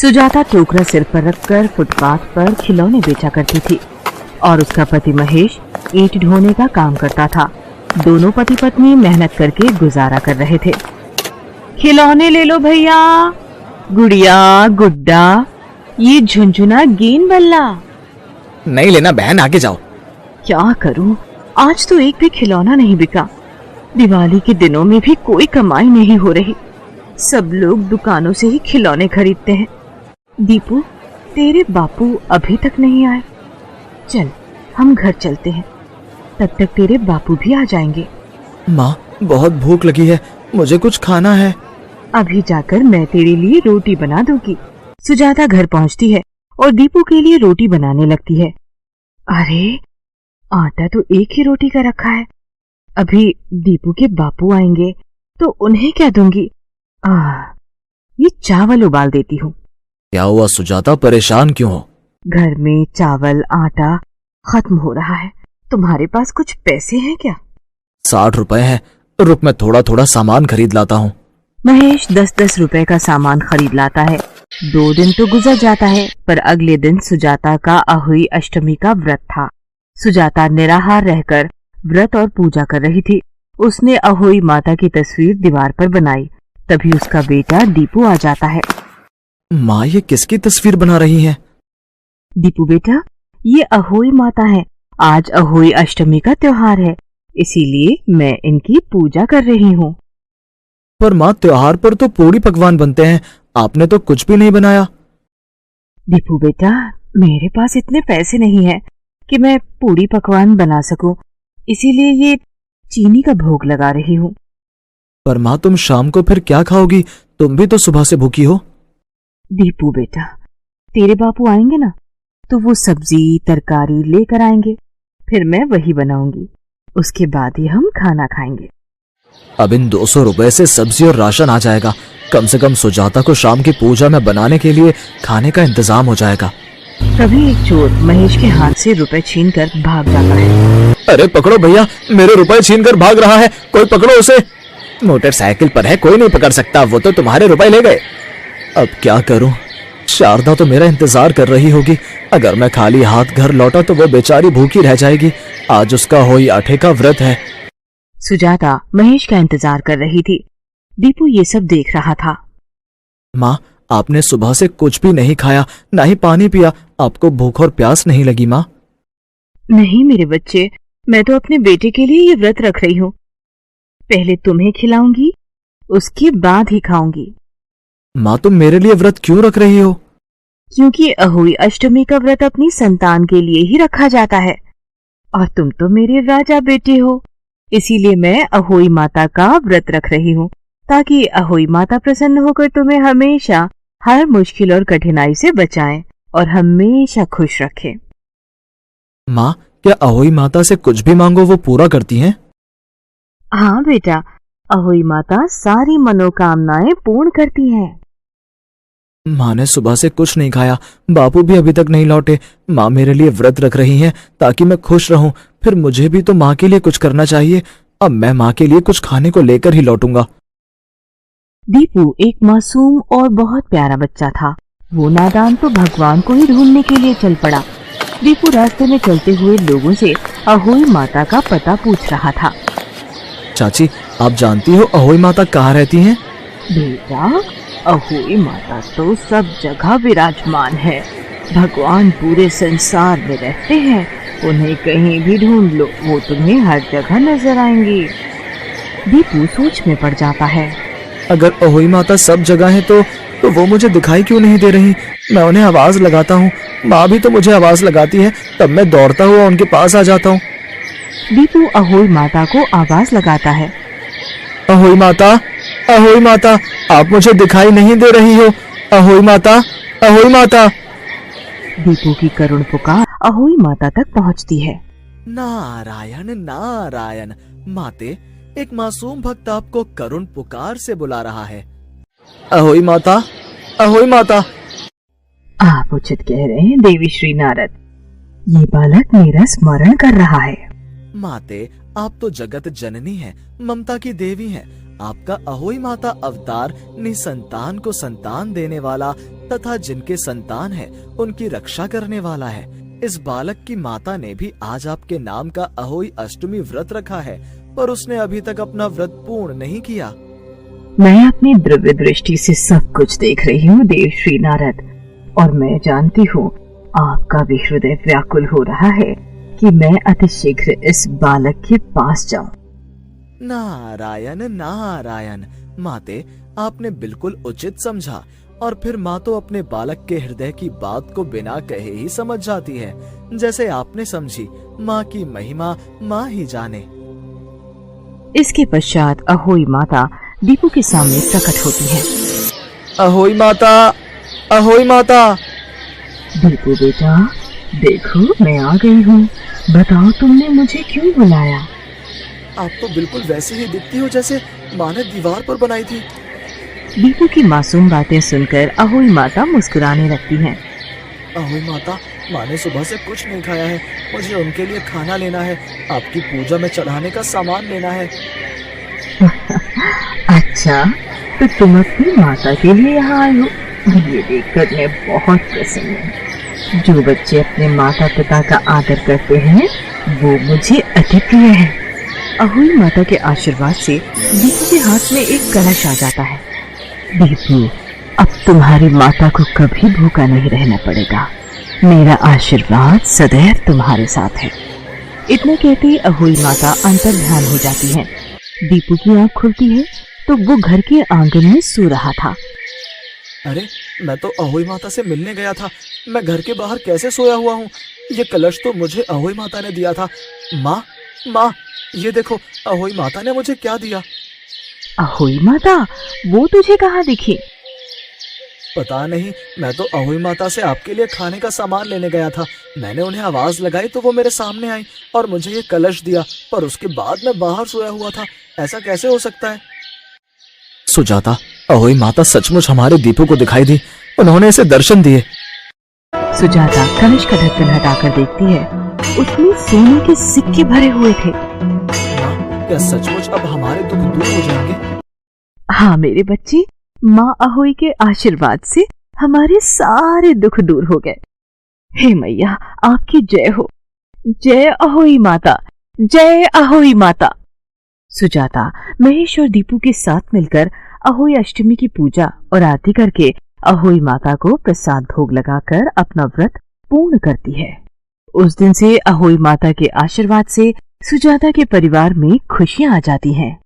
सुजाता टोकरा सिर पर रखकर फुटपाथ पर खिलौने बेचा करती थी और उसका पति महेश ईंट ढोने का काम करता था। दोनों पति पत्नी मेहनत करके गुजारा कर रहे थे। खिलौने ले लो भैया, गुड़िया, गुड्डा, ये झुनझुना, गेंद बल्ला। नहीं लेना बहन, आगे जाओ। क्या करूं, आज तो एक भी खिलौना नहीं बिका। दिवाली के दिनों में भी कोई कमाई नहीं हो रही। सब लोग दुकानों से ही खिलौने खरीदते हैं। दीपू, तेरे बापू अभी तक नहीं आए। चल हम घर चलते हैं, तब तक तेरे बापू भी आ जाएंगे। माँ, बहुत भूख लगी है, मुझे कुछ खाना है। अभी जाकर मैं तेरे लिए रोटी बना दूंगी। सुजाता घर पहुंचती है और दीपू के लिए रोटी बनाने लगती है। अरे, आटा तो एक ही रोटी का रखा है। अभी दीपू के बापू आएंगे तो उन्हें क्या दूंगी? ये चावल उबाल देती हूँ। क्या हुआ सुजाता, परेशान क्यों हो? घर में चावल आटा खत्म हो रहा है। तुम्हारे पास कुछ पैसे हैं क्या? 60 रुपए हैं, रुक मैं थोड़ा थोड़ा सामान खरीद लाता हूँ। महेश 10-10 रुपए का सामान खरीद लाता है। 2 दिन तो गुजर जाता है, पर अगले दिन सुजाता का अहोई अष्टमी का व्रत था। सुजाता निराहार रहकर व्रत और पूजा कर रही थी। उसने अहोई माता की तस्वीर दीवार पर बनाई। तभी उसका बेटा दीपू आ जाता है। माँ, ये किसकी तस्वीर बना रही हैं? दीपू बेटा, ये अहोई माता है। आज अहोई अष्टमी का त्योहार है, इसीलिए मैं इनकी पूजा कर रही हूँ। पर माँ, त्योहार पर तो पूड़ी पकवान बनते हैं, आपने तो कुछ भी नहीं बनाया। दीपू बेटा, मेरे पास इतने पैसे नहीं है कि मैं पूड़ी पकवान बना सकूं, इसीलिए ये चीनी का भोग लगा रही हूँ। पर माँ, तुम शाम को फिर क्या खाओगी? तुम भी तो सुबह से भूखी हो। दीपू बेटा, तेरे बापू आएंगे ना, तो वो सब्जी तरकारी लेकर आएंगे, फिर मैं वही बनाऊंगी। उसके बाद ही हम खाना खाएंगे। अब इन 200 रुपए से सब्जी और राशन आ जाएगा। कम से कम सुजाता को शाम की पूजा में बनाने के लिए खाने का इंतजाम हो जाएगा। तभी एक चोर महेश के हाथ से रुपए छीनकर भाग जाता है। अरे पकड़ो भैया, मेरे रुपए छीनकर भाग रहा है, कोई पकड़ो उसे। मोटरसाइकिल पर है, कोई नहीं पकड़ सकता, वो तो तुम्हारे रुपए ले गए। अब क्या करूं? शारदा तो मेरा इंतजार कर रही होगी। अगर मैं खाली हाथ घर लौटा तो वो बेचारी भूखी रह जाएगी। आज उसका होई आठे का व्रत है। सुजाता महेश का इंतजार कर रही थी। दीपू ये सब देख रहा था। माँ, आपने सुबह से कुछ भी नहीं खाया, ना ही पानी पिया। आपको भूख और प्यास नहीं लगी माँ? नहीं मेरे बच्चे, मैं तो अपने बेटे के लिए ये व्रत रख रही हूँ। पहले तुम्हें खिलाऊंगी, उसके बाद ही खाऊंगी। माँ, तुम मेरे लिए व्रत क्यों रख रही हो? क्योंकि अहोई अष्टमी का व्रत अपनी संतान के लिए ही रखा जाता है, और तुम तो मेरे राजा बेटे हो, इसीलिए मैं अहोई माता का व्रत रख रही हूँ, ताकि अहोई माता प्रसन्न होकर तुम्हें हमेशा हर मुश्किल और कठिनाई से बचाएं और हमेशा खुश रखें। माँ, क्या अहोई माता से कुछ भी मांगो वो पूरा करती हैं? हाँ बेटा, अहोई माता सारी मनोकामनाएं पूर्ण करती हैं। माँ ने सुबह से कुछ नहीं खाया, बापू भी अभी तक नहीं लौटे। माँ मेरे लिए व्रत रख रही हैं ताकि मैं खुश रहूं, फिर मुझे भी तो माँ के लिए कुछ करना चाहिए। अब मैं माँ के लिए कुछ खाने को लेकर ही लौटूंगा। दीपू एक मासूम और बहुत प्यारा बच्चा था। वो नादान तो भगवान को ही ढूंढने के लिए चल पड़ा। दीपू रास्ते में चलते हुए लोगों से अहोई माता का पता पूछ रहा था। चाची, आप जानती हो अहोई माता कहाँ रहती हैं? बेटा, अहोई माता तो सब जगह विराजमान है। भगवान पूरे संसार में रहते हैं, उन्हें कहीं भी ढूंढ लो, वो तुम्हें हर जगह नजर आएंगी। दीपू सोच में पड़ जाता है। अगर अहोई माता सब जगह है तो वो मुझे दिखाई क्यों नहीं दे रही? मैं उन्हें आवाज लगाता हूँ, माँ भी तो मुझे आवाज लगाती है, तब मैं दौड़ता हुआ उनके पास आ जाता हूँ। दीपू अहोई माता को आवाज लगाता है। अहोई माता, अहोई माता, आप मुझे दिखाई नहीं दे रही हो। अहोई माता, अहोई माता। दीपू की करुण पुकार अहोई माता तक पहुंचती है। नारायण नारायण, माते, एक मासूम भक्त आपको करुण पुकार से बुला रहा है। अहोई माता, अहोई माता। आप उचित कह रहे हैं देवी श्री नारद, ये बालक मेरा स्मरण कर रहा है। माते, आप तो जगत जननी हैं, ममता की देवी हैं। आपका अहोई माता अवतार निसंतान को संतान देने वाला तथा जिनके संतान है उनकी रक्षा करने वाला है। इस बालक की माता ने भी आज आपके नाम का अहोई अष्टमी व्रत रखा है, पर उसने अभी तक अपना व्रत पूर्ण नहीं किया। मैं अपनी दिव्य दृष्टि से सब कुछ देख रही हूँ देव श्री नारद, और मैं जानती हूँ आपका भी हृदय व्याकुल हो रहा है कि मैं अतिशीघ्र इस बालक के पास जाऊं। नारायण नारायण माते, आपने बिल्कुल उचित समझा। और फिर माँ तो अपने बालक के हृदय की बात को बिना कहे ही समझ जाती है। जैसे आपने समझी, माँ की महिमा माँ ही जाने। इसके पश्चात अहोई माता दीपू के सामने प्रकट होती है। अहोई माता, अहोई माता। दीपू बेटा, देखो मैं आ गई हूँ। बताओ तुमने मुझे क्यों बुलाया? आप तो बिल्कुल वैसे ही दिखती हो जैसे माँ ने दीवार पर बनाई थी। दीपू की मासूम बातें सुनकर अहोई माता मुस्कुराने लगती हैं। अहोई माता, माँ ने सुबह से कुछ नहीं खाया है। मुझे उनके लिए खाना लेना है, आपकी पूजा में चढ़ाने का सामान लेना है। अच्छा, तो तुम अपनी माता के लिए यहाँ आई हो? ये देखकर मैं बहुत प्रसन्न हूँ। जो बच्चे अपने माता पिता का आदर करते हैं वो मुझे अति प्रिय है। अहोई माता के आशीर्वाद से दीपू के हाथ में एक कलश आ जाता है। दीपू, अब तुम्हारी माता को कभी भूखा नहीं रहना पड़ेगा। मेरा आशीर्वाद सदैव तुम्हारे साथ है। इतना कहते ही अहोई माता अंतर्ध्यान हो जाती है। दीपू की आंख खुलती है तो वो घर के आंगन में सो रहा था। अरे, मैं तो अहोई माता से मिलने गया था। मैं घर के बाहर कैसे सोया हुआ हूँ? ये कलश तो मुझे अहोई माता ने दिया था। माँ, माँ, ये देखो अहोई माता ने मुझे क्या दिया। अहोई माता? वो तुझे कहाँ दिखी? पता नहीं, मैं तो अहोई माता से आपके लिए खाने का सामान लेने गया था। मैंने उन्हें आवाज लगाई तो वो मेरे सामने आई और मुझे ये कलश दिया, पर उसके बाद मैं बाहर सोया हुआ था। ऐसा कैसे हो सकता है? सुजाता, अहोई माता सचमुच हमारे दीपू को दिखाई दी। उन्होंने इसे दर्शन दिए। सुजाता कलश का ढक्कन हटाकर देखती है। उसमें सोने के सिक्के भरे हुए थे। क्या सचमुच अब हमारे दुख दूर हो जाएंगे? हाँ मेरे बच्चे, माँ अहोई के आशीर्वाद से हमारे सारे दुख दूर हो गए। हे मैया, आपकी जय हो। जय अहोई माता, जय अहोई माता। सुजाता महेश और दीपू के साथ मिलकर अहोई अष्टमी की पूजा और आरती करके अहोई माता को प्रसाद भोग लगाकर अपना व्रत पूर्ण करती है। उस दिन से अहोई माता के आशीर्वाद से सुजाता के परिवार में खुशियां आ जाती हैं।